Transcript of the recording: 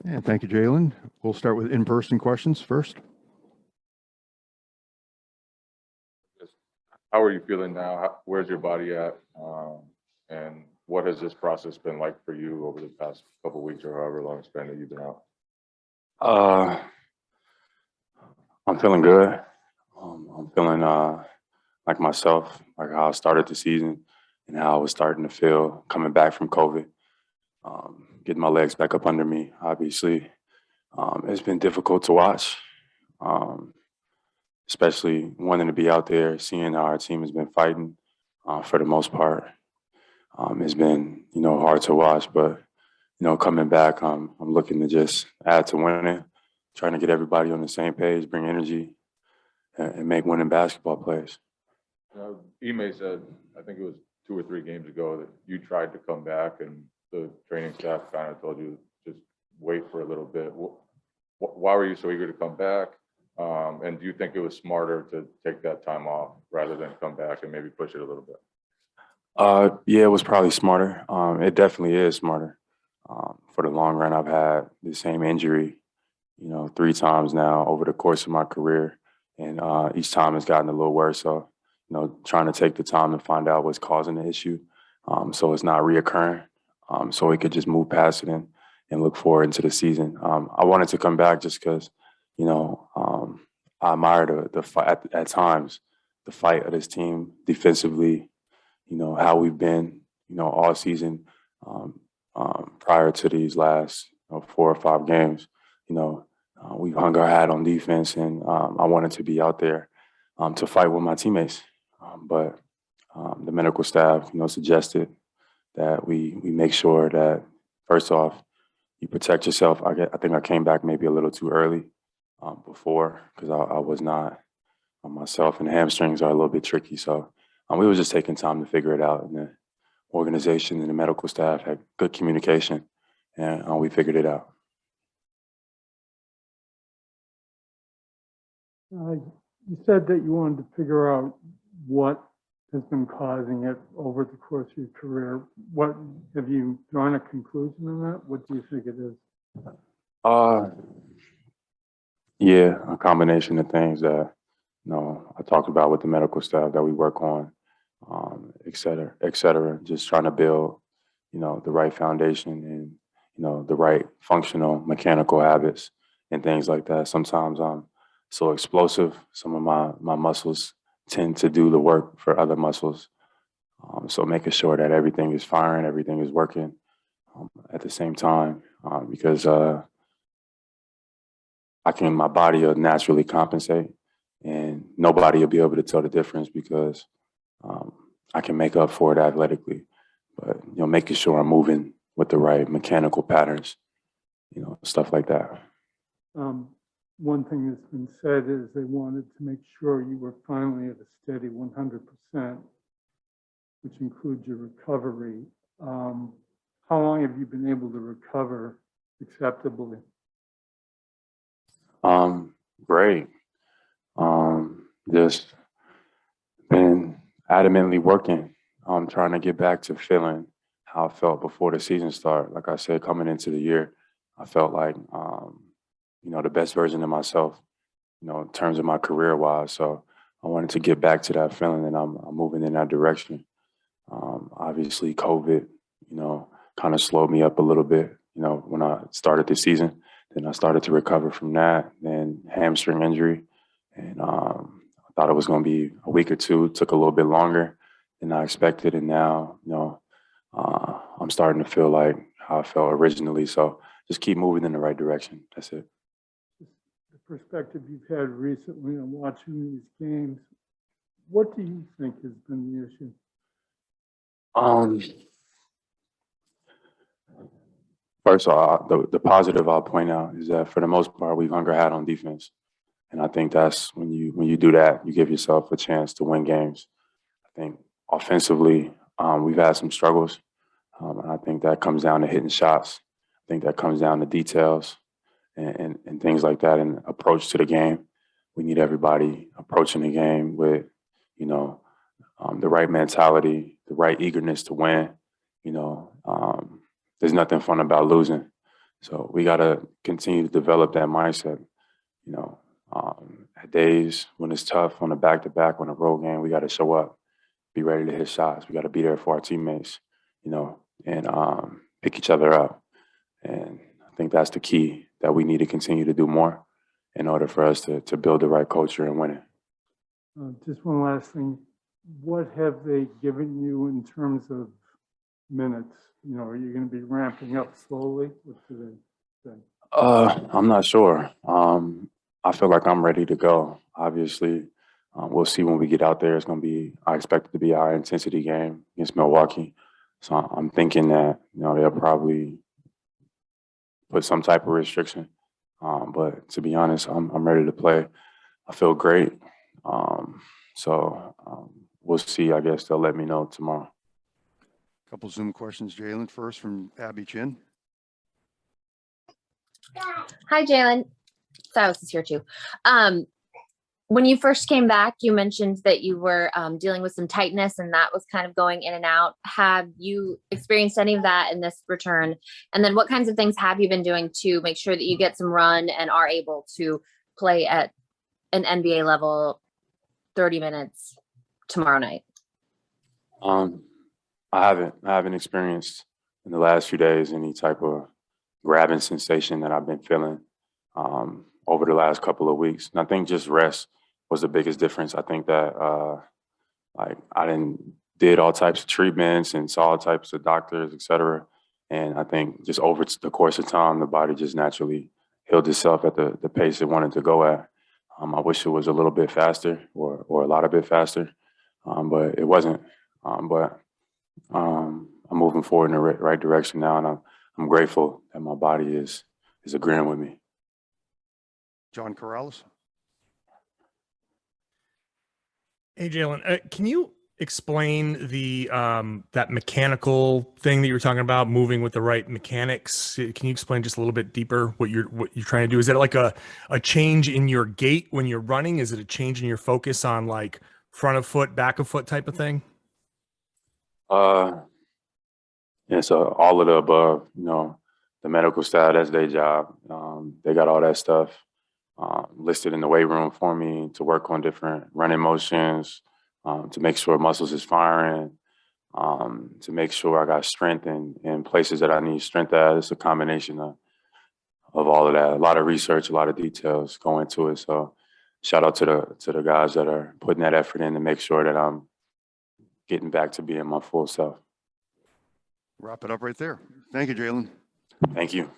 And thank you, Jaylen. We'll start with in-person questions first. How are you feeling now? Where's your body at? And what has this process been like for you over the past couple of weeks or however long it's been that you've been out? I'm feeling good. I'm feeling like myself, like how I started the season and how I was starting to feel coming back from COVID. Getting my legs back up under me, obviously. It's been difficult to watch, especially wanting to be out there, seeing how our team has been fighting for the most part. It's been, hard to watch, but, coming back, I'm looking to just add to winning, trying to get everybody on the same page, bring energy, and make winning basketball plays. Ime said, I think it was 2 or 3 games ago, that you tried to come back and the training staff kind of told you just wait for a little bit. Why were you so eager to come back? And do you think it was smarter to take that time off rather than come back and maybe push it a little bit? Yeah, it was probably smarter. It definitely is smarter. For the long run, I've had the same injury, 3 times now over the course of my career. And each time it's gotten a little worse. So, trying to take the time to find out what's causing the issue so it's not reoccurring, so we could just move past it and look forward into the season. I wanted to come back just because, I admire the fight at times, the fight of this team defensively, how we've been, all season prior to these last 4 or 5 games. We've hung our hat on defense, and I wanted to be out there to fight with my teammates. But the medical staff, suggested that we make sure that, first off, you protect yourself. I think I came back maybe a little too early before because I was not myself, and the hamstrings are a little bit tricky. So we were just taking time to figure it out. And the organization and the medical staff had good communication, and we figured it out. You said that you wanted to figure out what has been causing it over the course of your career. What have you drawn a conclusion on that? What do you think it is? Yeah, a combination of things that I talked about with the medical staff that we work on, et cetera. Just trying to build, the right foundation and the right functional mechanical habits and things like that. Sometimes I'm so explosive. Some of my muscles tend to do the work for other muscles. So making sure that everything is firing, everything is working at the same time, because my body will naturally compensate, and nobody will be able to tell the difference because I can make up for it athletically. But making sure I'm moving with the right mechanical patterns, stuff like that. One thing that's been said is they wanted to make sure you were finally at a steady 100%, which includes your recovery. How long have you been able to recover acceptably? Great. Just been adamantly working. Trying to get back to feeling how I felt before the season started. Like I said, coming into the year, I felt like, the best version of myself, in terms of my career-wise. So I wanted to get back to that feeling, and I'm moving in that direction. Obviously, COVID, kind of slowed me up a little bit, when I started the season. Then I started to recover from that, then hamstring injury. And I thought it was going to be a week or 2. It took a little bit longer than I expected. And now, I'm starting to feel like how I felt originally. So just keep moving in the right direction. That's it. The perspective you've had recently on watching these games, what do you think has been the issue? First of all, the positive I'll point out is that for the most part, we've hung our hat on defense. And I think that's when you do that, you give yourself a chance to win games. I think offensively, we've had some struggles. And I think that comes down to hitting shots. I think that comes down to details and things like that, and approach to the game. We need everybody approaching the game with, the right mentality, the right eagerness to win. There's nothing fun about losing. So we got to continue to develop that mindset. You know, at days when it's tough, on a back-to-back, on a road game, we got to show up, be ready to hit shots. We got to be there for our teammates, you know, and pick each other up. And I think that's the key that we need to continue to do more in order for us to build the right culture and win it. Just one last thing. What have they given you in terms of minutes? You know, are you going to be ramping up slowly? What do they say? I'm not sure. I feel like I'm ready to go. Obviously, we'll see when we get out there. It's going to be, I expect it to be a high intensity game against Milwaukee. So I'm thinking that, you know, they'll probably put some type of restriction. But to be honest, I'm ready to play. I feel great. We'll see. I guess they'll let me know tomorrow. Couple Zoom questions, Jaylen. First from Abby Chin. Hi, Jaylen. Silas is here too. When you first came back, you mentioned that you were dealing with some tightness and that was kind of going in and out. Have you experienced any of that in this return? And then what kinds of things have you been doing to make sure that you get some run and are able to play at an NBA level 30 minutes tomorrow night? I haven't experienced in the last few days any type of grabbing sensation that I've been feeling over the last couple of weeks. And I think just rest was the biggest difference. I think that I did all types of treatments and saw all types of doctors, et cetera. And I think just over the course of time, the body just naturally healed itself at the pace it wanted to go at. I wish it was a little bit faster or a lot bit faster, but it wasn't. I'm moving forward in the right direction now, and I'm grateful that my body is agreeing with me. John Corrales. Hey, Jaylen, can you explain the that mechanical thing that you were talking about, moving with the right mechanics? Can you explain just a little bit deeper what you're trying to do? Is it like a change in your gait when you're running? Is it a change in your focus on like front of foot, back of foot type of thing? Yeah, so all of the above. You know, the medical staff, that's their job. They got all that stuff listed in the weight room for me to work on different running motions, to make sure muscles is firing, to make sure I got strength in places that I need strength at. It's a combination of all of that. A lot of research, a lot of details go into it. So shout out to the guys that are putting that effort in to make sure that I'm getting back to being my full self. Wrap it up right there. Thank you, Jaylen. Thank you.